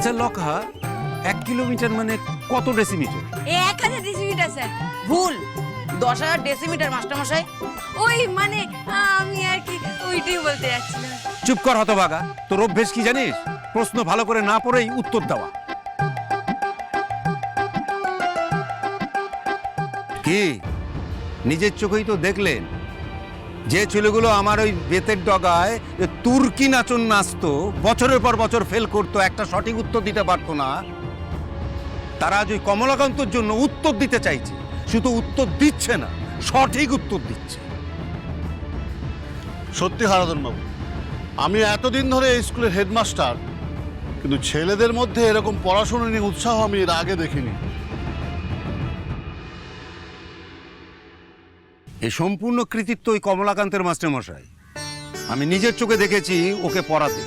আচ্ছা লক্ষা, 1 কিলোমিটার মানে কত ডেসিমিটার? 1000 decimetre sir. ভুল, 10,000 ডেসিমিটার মাস্টারমশাই। ওই মানে আমি আর কি ওইটাই বলতে যাচ্ছিলাম। চুপ কর হতভাগা, তোর অভ্যেস কি জানিস? প্রশ্ন ভালো করে না পড়েই উত্তর দেওয়া। কি নিজের চোখেই তো দেখলেন যে ছেলেগুলো আমার ওই বেতের ডগায় তুর্কি নাচন নাচতো, বছরের পর বছর ফেল করতো, একটা সঠিক উত্তর দিতে পারতো না, তারা আজ ওই কমলাকান্তর জন্য উত্তর দিতে চাইছে। শুধু উত্তর দিচ্ছে না, সঠিক উত্তর দিচ্ছে। সত্যি হারাধন বাবু, আমি এতদিন ধরে এই স্কুলের হেডমাস্টার, কিন্তু ছেলেদের মধ্যে এরকম পড়াশোনা নিয়ে উৎসাহ আমি এর আগে দেখিনি। এই সম্পূর্ণ কৃতিত্ব ওই কমলাকান্তের মাস্টারমশাই। আমি নিজের চোখে দেখেছি ওকে পড়াতে।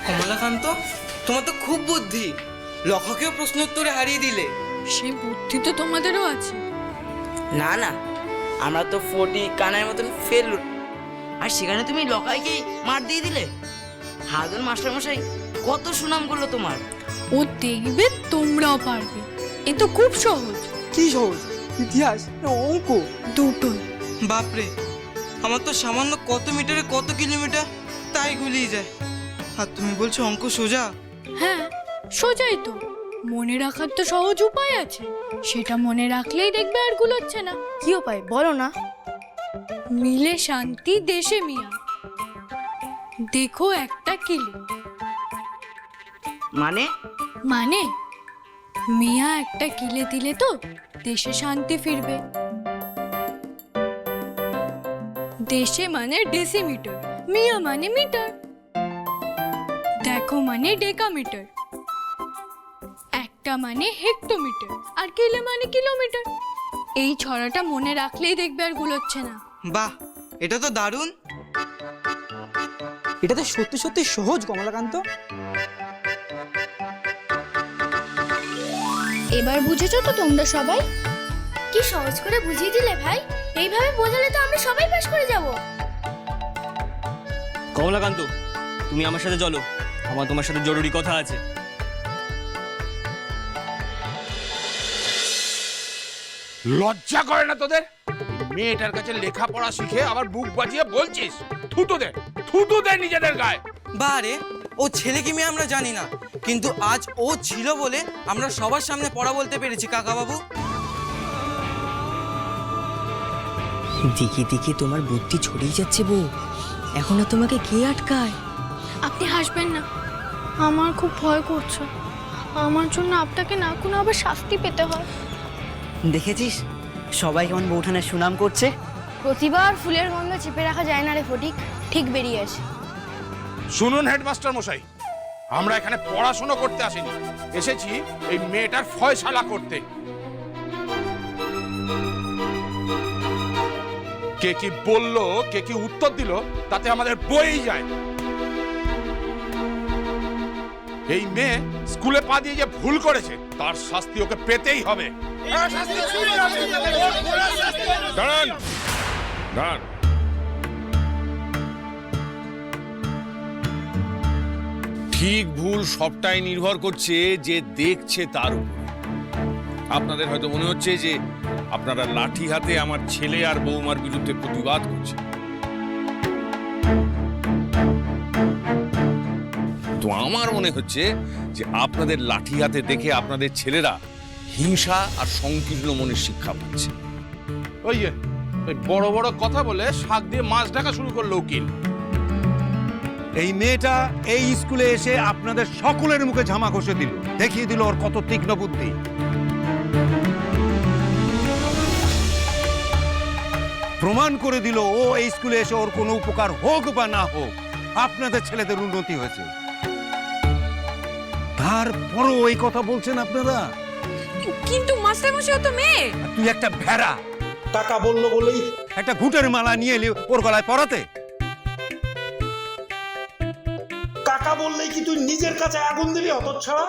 কমলাকান্ত, তোমার তো খুব বুদ্ধি। লক্ষকেও প্রশ্ন উত্তরে হারিয়ে দিলে। সেই বুদ্ধি তো তোমাদেরও আছে। না না, আমরা তো 40 কানার মতন ফেল, আর সেখানে তুমি লকাইকে মার দিয়ে দিলে। হারাধন মাস্টারমশাই কত সুনাম করলো তোমার। ও দেখবে তোমরাও পারবে, এ তো খুব সহজ। কি সহজ? ইতিহাস না অঙ্ক? দুটোই। বাপরে, আমার তো সামান্য কত মিটারে কত কিলোমিটার তাই গুলিয়ে যায়। আর তুমি বলছো অঙ্ক সোজা? হ্যাঁ সোজাই তো, মনে রাখার তো সহজ উপায় আছে, সেটা মনে রাখলেই দেখবে আর গুলোচ্ছে না। কি উপায় বলো না? মিলে শান্তি দেশে মিয়া, দেখো একটা কিলে। মানে মানে মিয়া একটা কিলে দিলে তো দেশে শান্তি ফিরবে। দেশে মানে ডেসিমিটার, মিয়া মানে মিটার, দেখো মানে ডেকামিটার, একটা মানে হেক্টোমিটার, আর কিলে মানে কিলোমিটার। এই ছড়াটা মনে রাখলেই দেখবে আর গুলোচ্ছে না। বাহ, এটা তো দারুণ। এটা তো সত্যি সত্যি সহজ কমলাকান্ত। এবার বুঝেছো তো তোমরা সবাই? কি সহজ করে বুঝিয়ে দিলে ভাই, এইভাবে বোঝালে তো আমরা সবাই পাস করে যাব। কমলাকান্ত, তুমি আমার সাথে চলো, আমার তোমার সাথে জরুরি কথা আছে। লজ্জা করে না তোদের? মেয়েটার কাছে লেখাপড়া শিখে আবার বুক বাজিয়ে বলছিস থুতু দে নিজেদের গায়ে। বারে, ও ছেলে কি মেয়ে আমরা জানি না, কিন্তু আজ ও ছিল বলে আমরা সবার সামনে পড়া বলতে পেরেছি। কাকা বাবু, দিকে দিকে তোমার বুদ্ধি ছড়িয়ে যাচ্ছে বউ, এখনো তোমাকে কে আটকায়? আপনি হাসবেন না, আমার খুব ভয় করছে। আমার জন্য আপনাকে না কোনো আবার শাস্তি পেতে হয়। দেখেছিস সবাই কেমন বউঠানের সুনাম করছে? প্রতিবার ফুলের গন্ধ চেপে রাখা যায় না রে ফটিক, ঠিক বেরিয়ে আসে। শুনুন হেডমাস্টার মশাই, আমরা এখানে পড়াশোনা করতে আসিনি, এসেছি এই মেয়েটার ফয়সালা করতে। কে কি বললো, কে কি উত্তর দিল, তাতে আমাদের বই যায়। এই মেয়ে স্কুলে পা দিয়ে যে ভুল করেছে তার শাস্তি ওকে পেতেই হবে। দাঁড়ান দাঁড়ান, ঠিক ভুল সবটাই নির্ভর করছে যে দেখছে তার উপর। আপনাদের হয়তো মনে হচ্ছে যে আপনারা লাঠি হাতে আমার ছেলে আর বৌমার বিরুদ্ধে প্রতিবাদ করছে, তো আমার মনে হচ্ছে যে আপনাদের লাঠি হাতে দেখে আপনাদের ছেলেরা হিংসা আর সংকীর্ণ মনের শিক্ষা পাচ্ছে। ওই বড় বড় কথা বলে শাক দিয়ে মাছ ঢাকা শুরু করলো উকিল। এই মেয়েটা এই স্কুলে এসে আপনাদের সকলের মুখে ঝামা ঘষে দিল, দেখিয়ে দিল ওর কত তীক্ষ্ণ বুদ্ধি। প্রমাণ করে দিল ও এই স্কুলে এসে ওর কোনো উপকার হোক বা না হোক আপনাদের ছেলেদের উন্নতি হয়েছে। তারপরও এই কথা বলছেন আপনারা? কিন্তু মাস্টারমশাই তো মেয়ে। তুই একটা ভেড়া, টাকা বললো বলেই একটা ঘুটের মালা নিয়ে এলি ওর গলায় পরাতে। টাকা বললেই কি তুই নিজের কাছে আগুন দিবি হতচ্ছাড়া?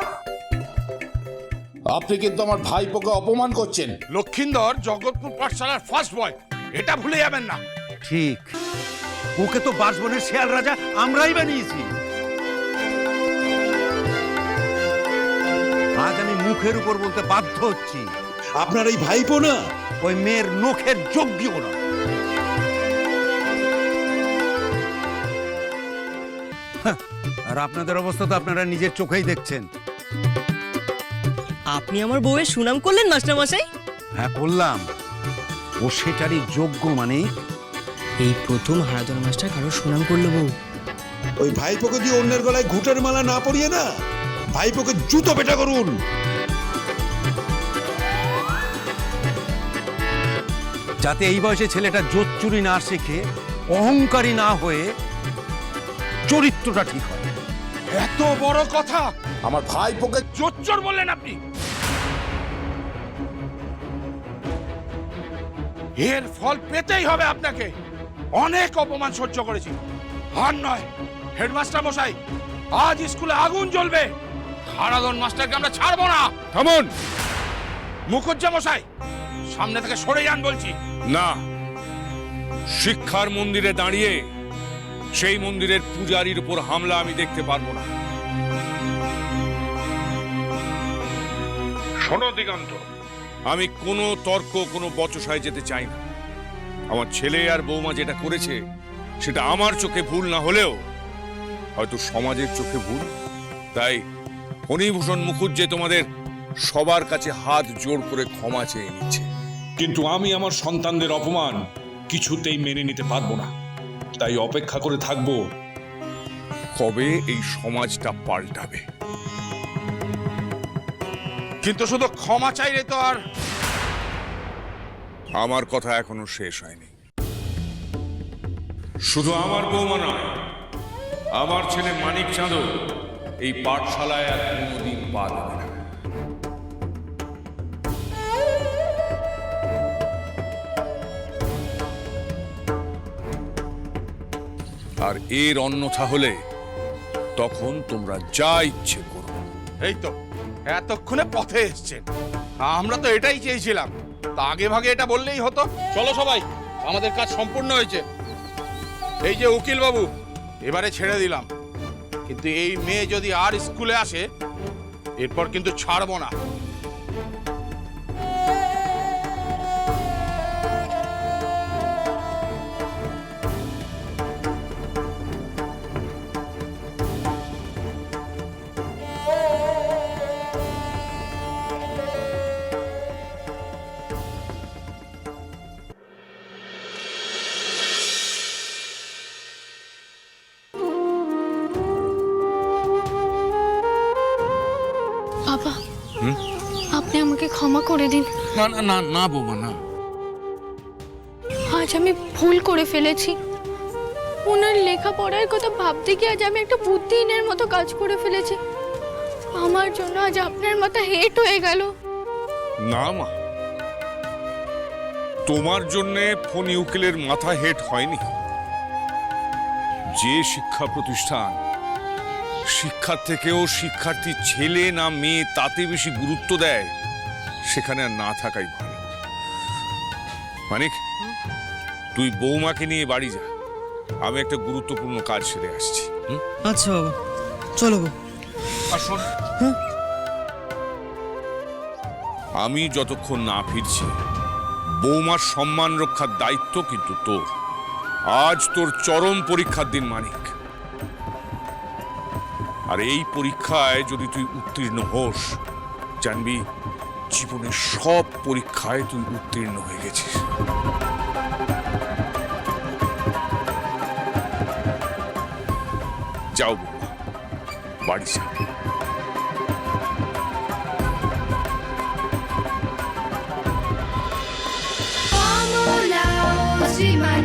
আপনি কিন্তু আমার ভাইপোকে অপমান করছেন। লক্ষিন্দর জগৎপুর পাঠশালার ফার্স্ট বয়, এটা ভুলে যাবেন না। ঠিক, ওকে তো বাঁশবনের শেয়াল রাজা আমরাই বানিয়েছি। আজ আমি মুখের উপর বলতে বাধ্য হচ্ছি, আপনার এই ভাইপো না ওই মেয়ের নখের যোগ্য না। হ্যাঁ, আর আপনাদের অবস্থা তো আপনারা নিজের চোখেই দেখছেন। আপনি আমার বউয়ের সুনাম করলেন মাস্টারমশাই। হ্যাঁ করলাম, ও সেটারই যোগ্য। মানে এই প্রথম হারাধন মাস্টার কারো সুনাম করলো বউ। ওই ভাইপোকে দিয়ে অন্যের গলায় ঘুঁটের মালা না পরিয়ে না ভাইপোকে জুতো পেটা করুন। যাতে এই বয়সে ছেলেটা জোত চুরি না শেখে, অহংকারী না হয়ে চরিত্রটা ঠিক হয়। এত বড় কথা আমার ভাইপোকে জোচ্চর বললেন আপনি? এর ফল পেতেই হবে আপনাকে। অনেক অপমান সহ্য করেছি, আর নয়। হেডমাস্টার মশাই, আজ স্কুলে আগুন জ্বলবে। হারাধন মাস্টারকে আমরা ছাড়বো না। থামুন মুখুজ্জা মশাই, সামনে থেকে সরে যান বলছি। না, শিক্ষার মন্দিরে দাঁড়িয়ে সেই মন্দিরের পূজারীর উপর হামলা আমি দেখতে পারবো না। শোনো দিগন্ত, আমি কোনো তর্ক, কোনো বচসায় যেতে চাই না। আমার ছেলে আর বৌমা যেটা করেছে সেটা আমার চোখে ভুল না হলেও হয়তো সমাজের চোখে ভুল। তাই ফণীভূষণ মুখুজ্জে তোমাদের সবার কাছে হাত জোড় করে ক্ষমা চেয়ে নিচ্ছে। কিন্তু আমি আমার সন্তানদের অপমান কিছুতেই মেনে নিতে পারবো না। তাই অপেক্ষা করে থাকবো কবে এই সমাজটা পাল্টাবে। কিন্তু শুধু ক্ষমা চাইলে তো আর। আমার কথা এখনো শেষ হয়নি। শুধু আমার বৌমা নয়, আমার ছেলে মানিক চাঁদও এই পাঠশালায় আর কোনোদিন পা দেবে না। আর এর অন্যথা হলে তখন তোমরা যা ইচ্ছে করো। এই তো এতক্ষণে পথে এসছেন, আমরা তো এটাই চেয়েছিলাম। তা আগে ভাগে এটা বললেই হতো। চলো সবাই, আমাদের কাজ সম্পূর্ণ হয়েছে। এই যে উকিল বাবু, এবারে ছেড়ে দিলাম, কিন্তু এই মেয়ে যদি আর স্কুলে আসে এরপর কিন্তু ছাড়বো না। বাবা, আপনি আমাকে ক্ষমা করে দিন। না না না না বৌমা, না। আজ আমি ভুল করে ফেলেছি। ওনার লেখাপড়ার কথা ভাবতে গিয়ে আজ আমি একটা বুদ্ধিহীনের মতো কাজ করে ফেলেছি। আমার জন্য আজ আপনার মাথা হেট হয়ে গেল। না মা, তোমার জন্যে ফণী উকিলের মাথা হেট হয়নি। যে শিক্ষা প্রতিষ্ঠান শিক্ষার থেকেও শিক্ষার্থী ছেলে না মেয়ে তাতে বেশি গুরুত্ব দেয়, সেখানে আর না থাকাই ভালো। মানিক, তুই বৌমাকে নিয়ে বাড়ি যা, আমি একটা গুরুত্বপূর্ণ কাজ সেরে আসছি। আচ্ছা বাবা, চলো গো। আর শোন, আমি যতক্ষণ না ফিরছি বৌমার সম্মান রক্ষার দায়িত্ব কিন্তু তোর। আজ তোর চরম পরীক্ষার দিন মানিক, আর এই পরীক্ষায় যদি তুই উত্তীর্ণ হোস, জানবি জীবনের সব পরীক্ষায় তুই উত্তীর্ণ হয়ে গেছিস। যাও বৌমা, বাড়ি যা। শ্রীমান